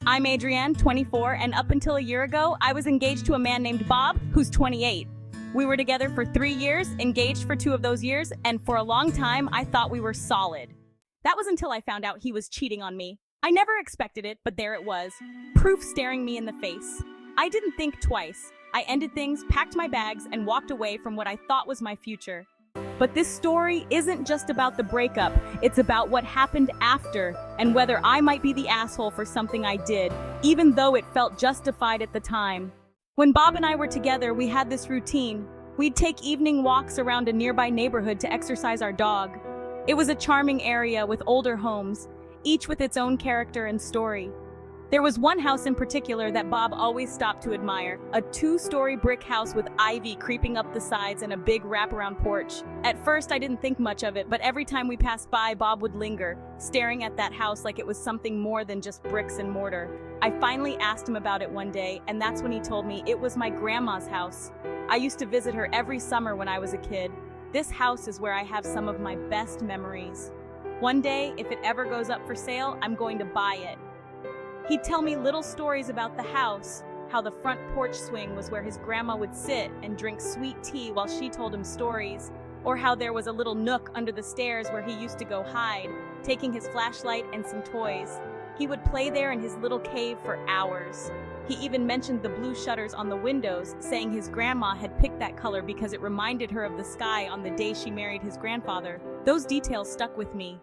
I'm Adrienne, 24, and up until a year ago, I was engaged to a man named Bob, who's 28. We were together for 3 years, engaged for 2 of those years, and for a long time, I thought we were solid. That was until I found out he was cheating on me. I never expected it, but there it was. Proof staring me in the face. I didn't think twice. I ended things, packed my bags, and walked away from what I thought was my future. But this story isn't just about the breakup, it's about what happened after, and whether I might be the asshole for something I did, even though it felt justified at the time. When Bob and I were together, we had this routine. We'd take evening walks around a nearby neighborhood to exercise our dog. It was a charming area with older homes, each with its own character and story. There was one house in particular that Bob always stopped to admire, a 2-story brick house with ivy creeping up the sides and a big wraparound porch. At first, I didn't think much of it, but every time we passed by, Bob would linger, staring at that house like it was something more than just bricks and mortar. I finally asked him about it one day, and that's when he told me it was my grandma's house. I used to visit her every summer when I was a kid. This house is where I have some of my best memories. One day, if it ever goes up for sale, I'm going to buy it. He'd tell me little stories about the house, how the front porch swing was where his grandma would sit and drink sweet tea while she told him stories, or how there was a little nook under the stairs where he used to go hide, taking his flashlight and some toys. He would play there in his little cave for hours. He even mentioned the blue shutters on the windows, saying his grandma had picked that color because it reminded her of the sky on the day she married his grandfather. Those details stuck with me.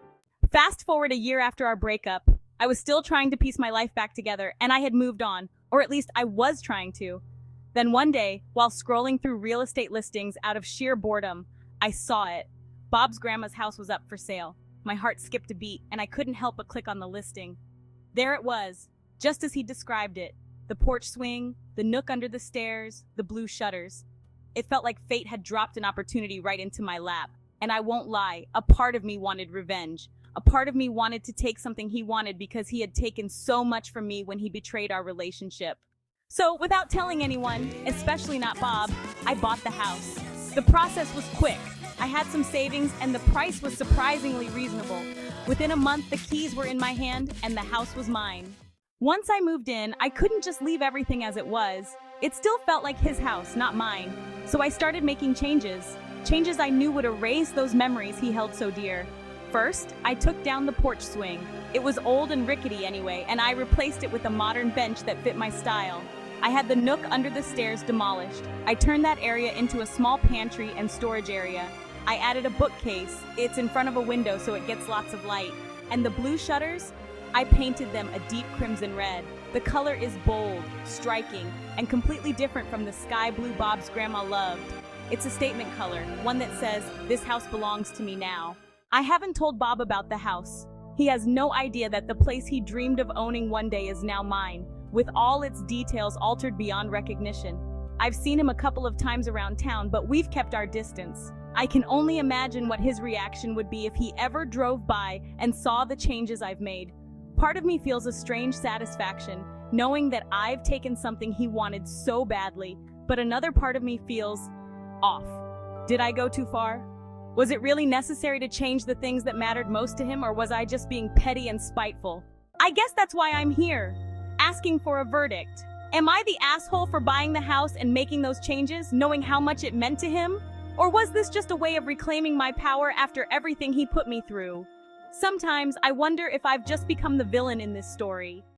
Fast forward a year after our breakup, I was still trying to piece my life back together, and I had moved on, or at least I was trying to. Then one day, while scrolling through real estate listings out of sheer boredom, I saw it. Bob's grandma's house was up for sale. My heart skipped a beat, and I couldn't help but click on the listing. There it was, just as he described it. The porch swing, the nook under the stairs, the blue shutters. It felt like fate had dropped an opportunity right into my lap. And I won't lie, a part of me wanted revenge. A part of me wanted to take something he wanted because he had taken so much from me when he betrayed our relationship. So, without telling anyone, especially not Bob, I bought the house. The process was quick. I had some savings and the price was surprisingly reasonable. Within a month, the keys were in my hand and the house was mine. Once I moved in, I couldn't just leave everything as it was. It still felt like his house, not mine. So I started making changes. Changes I knew would erase those memories he held so dear. First, I took down the porch swing. It was old and rickety anyway, and I replaced it with a modern bench that fit my style. I had the nook under the stairs demolished. I turned that area into a small pantry and storage area. I added a bookcase. It's in front of a window so it gets lots of light. And the blue shutters? I painted them a deep crimson red. The color is bold, striking, and completely different from the sky blue Bob's grandma loved. It's a statement color, one that says, "This house belongs to me now." I haven't told Bob about the house. He has no idea that the place he dreamed of owning one day is now mine, with all its details altered beyond recognition. I've seen him a couple of times around town, but we've kept our distance. I can only imagine what his reaction would be if he ever drove by and saw the changes I've made. Part of me feels a strange satisfaction, knowing that I've taken something he wanted so badly, but another part of me feels off. Did I go too far? Was it really necessary to change the things that mattered most to him, or was I just being petty and spiteful? I guess that's why I'm here, asking for a verdict. Am I the asshole for buying the house and making those changes, knowing how much it meant to him? Or was this just a way of reclaiming my power after everything he put me through? Sometimes I wonder if I've just become the villain in this story.